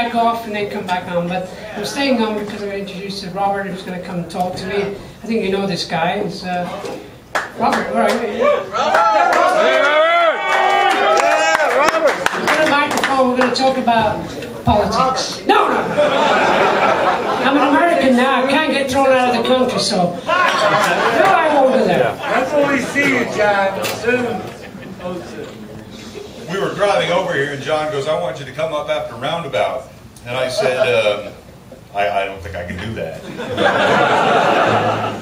back off and then come back on. But I'm staying on because I'm going to introduce Robert, who's going to come and talk to me. I think you know this guy. It's Robert. Where are you? Hey, Robert! We've got a microphone. We're going to talk about politics. No. I'm an American now. I can't get thrown out of the country, so no, I won't do that. That's when we see you, John. Soon. We were driving over here, and John goes, "I want you to come up after Roundabout." And I said, I don't think I can do that.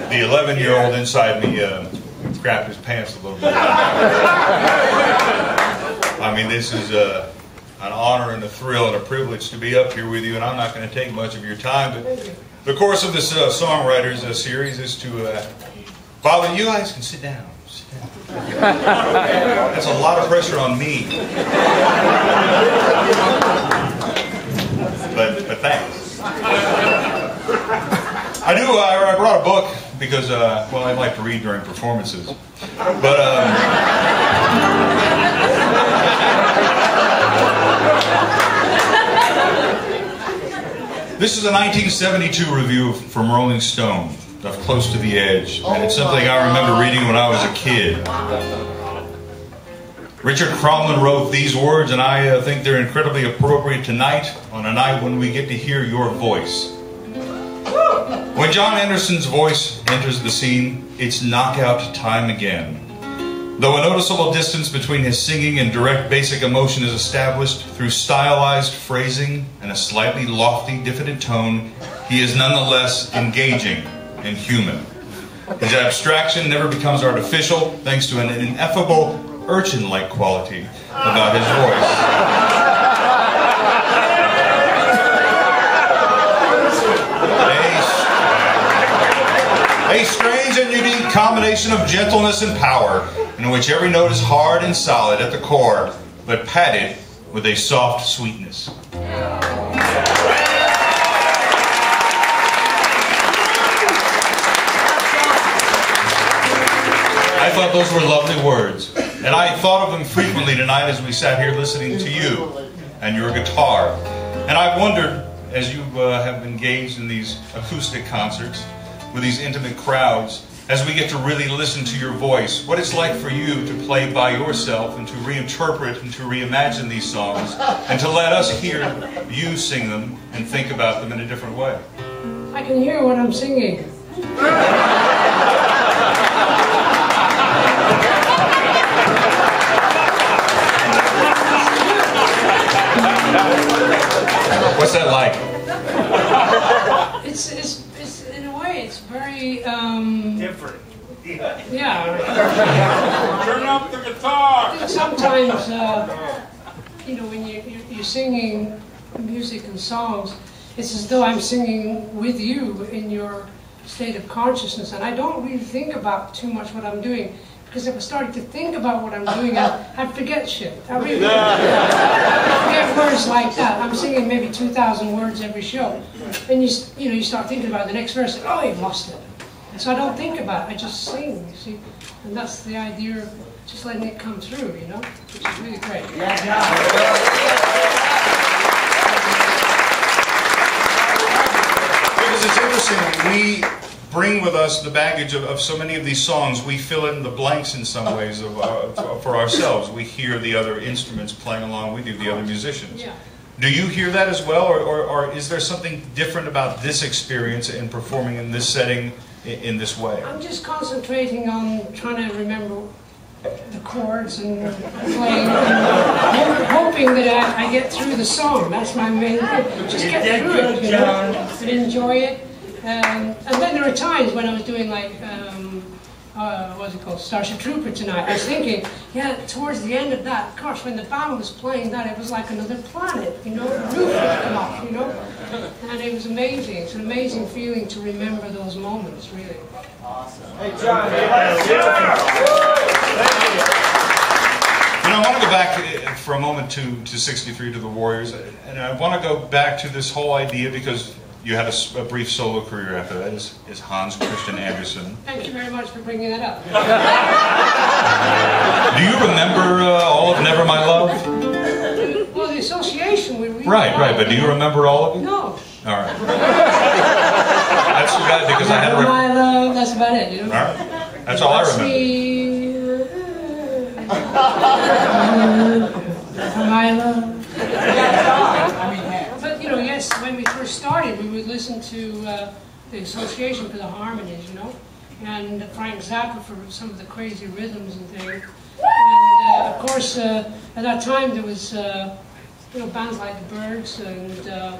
The 11-year-old inside me crapped his pants a little bit. I mean, this is an honor and a thrill and a privilege to be up here with you, and I'm not going to take much of your time, but the course of this songwriters series is to bother you guys can sit down. That's a lot of pressure on me. But thanks. I brought a book because, well, I like to read during performances. But, this is a 1972 review from Rolling Stone of Close to the Edge, and it's something I remember reading when I was a kid. Richard Cromlin wrote these words, and I think they're incredibly appropriate tonight, on a night when we get to hear your voice. When Jon Anderson's voice enters the scene, it's knockout time again. Though a noticeable distance between his singing and direct basic emotion is established through stylized phrasing and a slightly lofty, diffident tone, he is nonetheless engaging and human. His abstraction never becomes artificial, thanks to an ineffable urchin-like quality about his voice. A strange and unique combination of gentleness and power, in which every note is hard and solid at the core, but padded with a soft sweetness. I thought those were lovely words, and I thought of them frequently tonight as we sat here listening to you and your guitar. And I've wondered, as you have engaged in these acoustic concerts with these intimate crowds, as we get to really listen to your voice, what it's like for you to play by yourself and to reinterpret and to reimagine these songs and to let us hear you sing them and think about them in a different way. I can hear what I'm singing. What's that like? It's in a way, it's very Different. yeah. Turn up the guitar. I think sometimes you know, when you're singing music and songs, it's as though I'm singing with you in your state of consciousness, and I don't really think about too much what I'm doing. Because if I started to think about what I'm doing, I'd forget shit. I really forget words like that. I'm singing maybe 2,000 words every show. And you start thinking about the next verse, and, oh, you've lost it. And so I don't think about it, I just sing, you see. And that's the idea of just letting it come through, you know, which is really great. Because it's interesting, we bring with us the baggage of so many of these songs. We fill in the blanks in some ways for ourselves. We hear the other instruments playing along with you, the other musicians. Yeah. Do you hear that as well, or is there something different about this experience in performing in this setting in this way? I'm just concentrating on trying to remember the chords and playing, and hoping that I get through the song. That's my main thing. Just get through it, you know, and enjoy it. And then there are times when I was doing like, what's it called, Starship Trooper tonight, I was thinking, yeah, towards the end of that, gosh, when the band was playing that, it was like another planet, you know, the roof would come off, you know, and it was amazing. It's an amazing feeling to remember those moments, really. Awesome. Hey, John, You know, I want to go back for a moment to 63, to the Warriors, and I want to go back to this whole idea because you had a brief solo career after that, is Hans Christian Andersen. Thank you very much for bringing that up. Do you remember all of Never My Love? Well, the association, we really Right, but do you remember all of it? No. All right. That's too bad because I had to. My love, that's about it, you know? All right. That's all I remember. My love. But, you know, yes, when we first started, we would listen to the Association for the Harmonies, you know? And Frank Zappa for some of the crazy rhythms and things. And, of course, at that time, there was, you know, bands like the Byrds and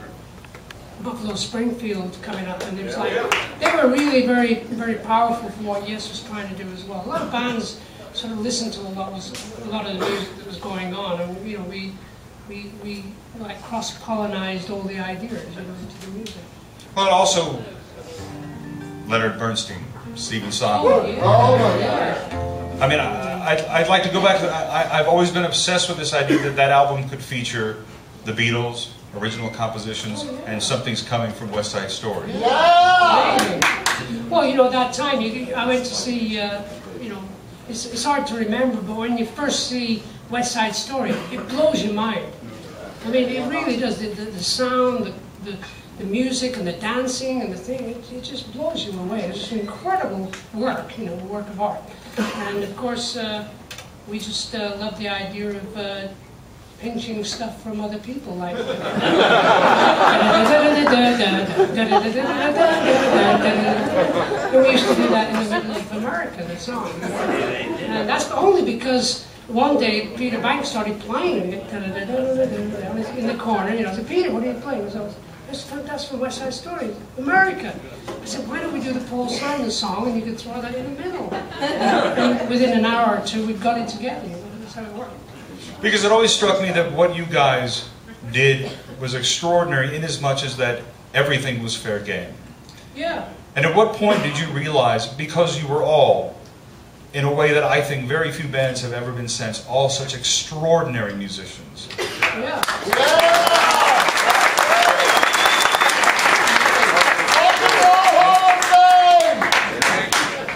Buffalo Springfield coming up, and it was like, they were really very, very powerful for what Yes was trying to do as well. A lot of bands sort of listened to a lot of the music that was going on, and, you know, we like cross-pollinized all the ideas, you know, into the music. Well, and also Leonard Bernstein, Stephen Sondheim. Oh, yeah. I mean, I'd like to go back to. I've always been obsessed with this idea that that album could feature the Beatles, original compositions, and Something's Coming from West Side Story. Yeah. Well, you know, that time I went to see. You know, it's hard to remember, but when you first see West Side Story, it blows your mind. I mean, it really does. The sound, the music, and the dancing, and the thing, it just blows you away. It's just incredible work, you know, a work of art. And of course, we just love the idea of pinching stuff from other people, like. We used to do that in the middle of America, the song. And that's only because one day Peter Banks started playing it in the corner. You know, I said, Peter, what are you playing? That's from West Side Story, America. I said, why don't we do the Paul Simon song and you could throw that in the middle? And within an hour or two, we've got it together. You know, that's how it worked. Because it always struck me that what you guys did was extraordinary in as much as that everything was fair game. Yeah. And at what point did you realize, because you were all, in a way that I think very few bands have ever been since, all such extraordinary musicians? Yeah.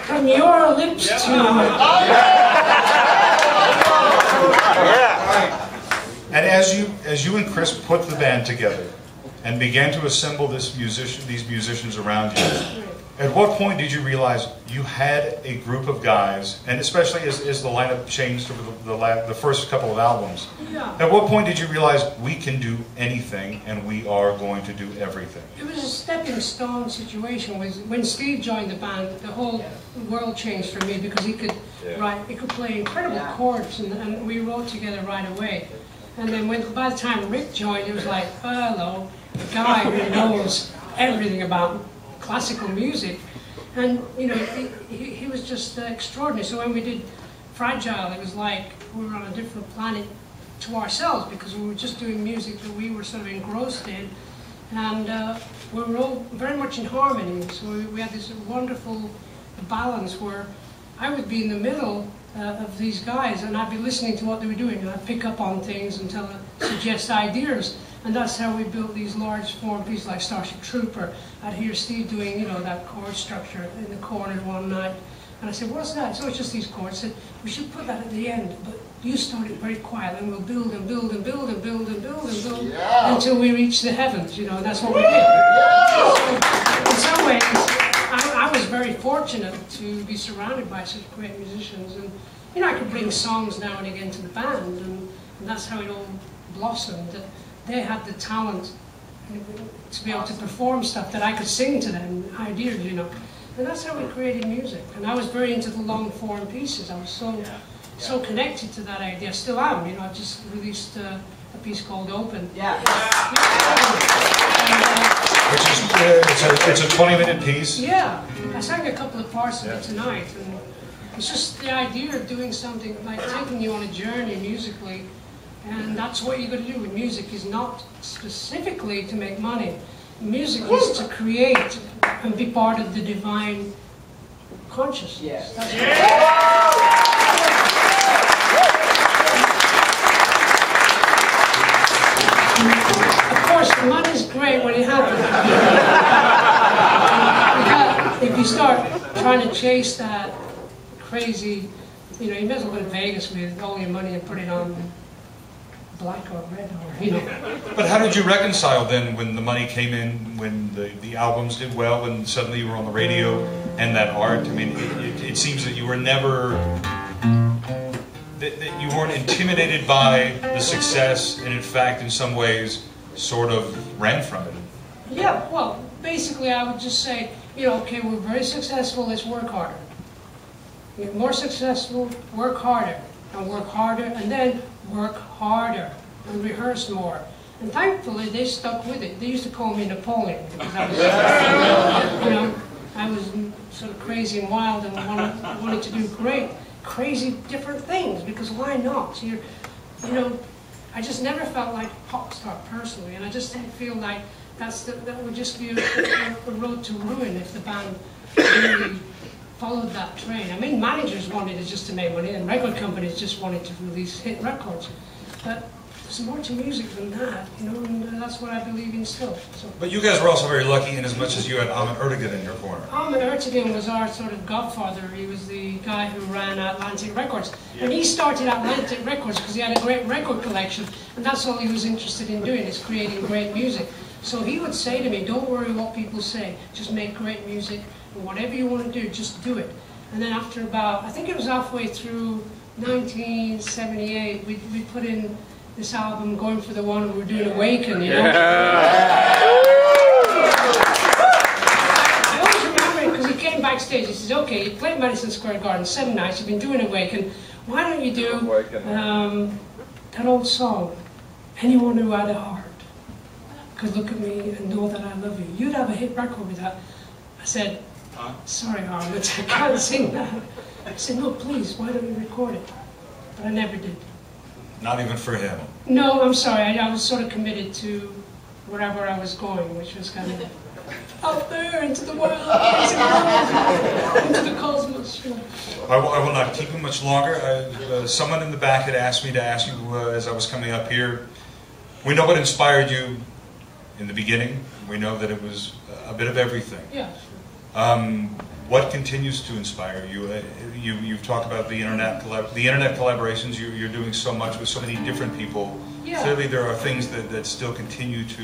From your lips to... And as you and Chris put the band together and began to assemble these musicians around you, at what point did you realize you had a group of guys, and especially as the lineup changed over the first couple of albums, at what point did you realize we can do anything and we are going to do everything? It was a stepping stone situation. When Steve joined the band, the whole world changed for me because he could write, he could play incredible chords, and we wrote together right away. And then by the time Rick joined, it was like, hello, a guy who knows everything about classical music. And, you know, he was just extraordinary. So when we did Fragile, it was like we were on a different planet to ourselves because we were just doing music that we were sort of engrossed in. And we were all very much in harmony. So we had this wonderful balance where I would be in the middle of these guys, and I'd be listening to what they were doing, and I'd pick up on things and suggest ideas, and that's how we built these large form pieces like Starship Trooper. I'd hear Steve doing, you know, that chord structure in the corner one night, and I said, what's that? So it's just these chords. I said, we should put that at the end, but you start it very quietly, and we'll build and build and build and build and build and build until we reach the heavens, you know, and that's what we did. So, in some ways, I was very fortunate to be surrounded by such great musicians, and you know, I could bring songs now and again to the band, and that's how it all blossomed. They had the talent to be able to perform stuff that I could sing to them, ideas, you know, and that's how we created music. And I was very into the long form pieces. I was so connected to that idea. I still am. You know, I just released a piece called Open. Which is it's a 20-minute piece. Yeah, I sang a couple of parts of it tonight, and it's just the idea of doing something like taking you on a journey musically, and that's what you got to do with music. Is not specifically to make money. Music is to create and be part of the divine consciousness. That's Of course, the money's great when it happens. If you start trying to chase that crazy, you know, you might as well go to Vegas with all your money and put it on black or red or, you know. But how did you reconcile then when the money came in, when the albums did well, and suddenly you were on the radio and that art? I mean, it seems that you were never, that you weren't intimidated by the success, and in fact, in some ways, sort of ran from it. Yeah, well, basically I would just say, you know, okay, we're very successful, let's work harder. Get more successful, work harder, and work harder, and then work harder, and rehearse more. And thankfully, they stuck with it. They used to call me Napoleon, because I was, you know, I was sort of crazy and wild, and wanted to do great, crazy, different things, because why not? You know, I just never felt like a pop star personally, and I just didn't feel like that would just be a road to ruin if the band really followed that train. I mean, managers wanted it just to make money, and record companies just wanted to release hit records. But there's more to music than that, you know, and that's what I believe in still. So. But you guys were also very lucky in as much as you had Ahmet Ertegun in your corner. Ahmet Ertegun was our sort of godfather. He was the guy who ran Atlantic Records. And he started Atlantic Records because he had a great record collection, and that's all he was interested in doing, is creating great music. So he would say to me, don't worry what people say, just make great music, and whatever you want to do, just do it. And then after about, I think it was halfway through 1978, we put in this album, Going for the One, and we were doing Awaken, you know? I always remember it because he came backstage, he says, okay, you played Madison Square Garden 7 nights, you've been doing Awaken, why don't you do that old song, Anyone Who Had a Heart could look at me and know that I love you. You'd have a hit record with that. I said, sorry, Ahmet, I can't sing that. I said, no, please, why don't you record it? But I never did. Not even for him? No, I'm sorry. I was sort of committed to wherever I was going, which was kind of out there into the world, into the cosmos. You know. I will not keep you much longer. Someone in the back had asked me to ask you as I was coming up here. We know what inspired you in the beginning. We know that it was a bit of everything. Yeah. What continues to inspire you? You've talked about the internet collaborations. You're doing so much with so many different people. Yeah. Clearly, there are things that still continue to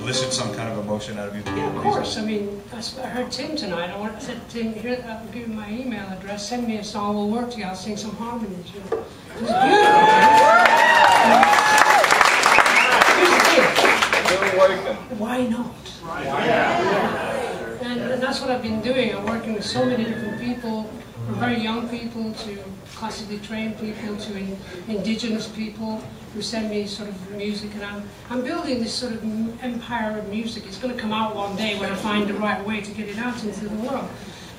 elicit some kind of emotion out of you. Yeah, of course. I mean, I heard Tim tonight. I said, Tim, here, I'll give you my email address. Send me a song. We'll work together. I'll sing some harmonies. You know. It was beautiful. Why not? And that's what I've been doing. I'm working with so many different people, from very young people to classically trained people to indigenous people who send me sort of music. And I'm building this sort of empire of music. It's going to come out one day when I find the right way to get it out into the world.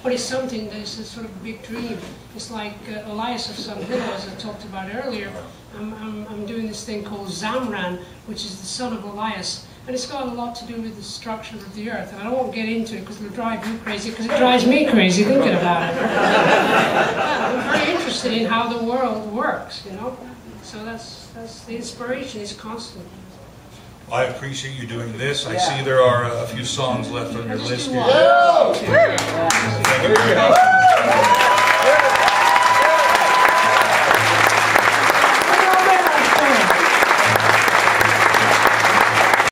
But it's something that's a sort of big dream. It's like Elias of Sun Hill, as I talked about earlier. I'm doing this thing called Zamran, which is the son of Elias. And it's got a lot to do with the structure of the earth. And I won't get into it because it'll drive you crazy, because it drives me crazy thinking about it. Yeah, I'm very interested in how the world works, you know. So that's the inspiration is constant. I appreciate you doing this. I see there are a few songs left on your list here. Here we go.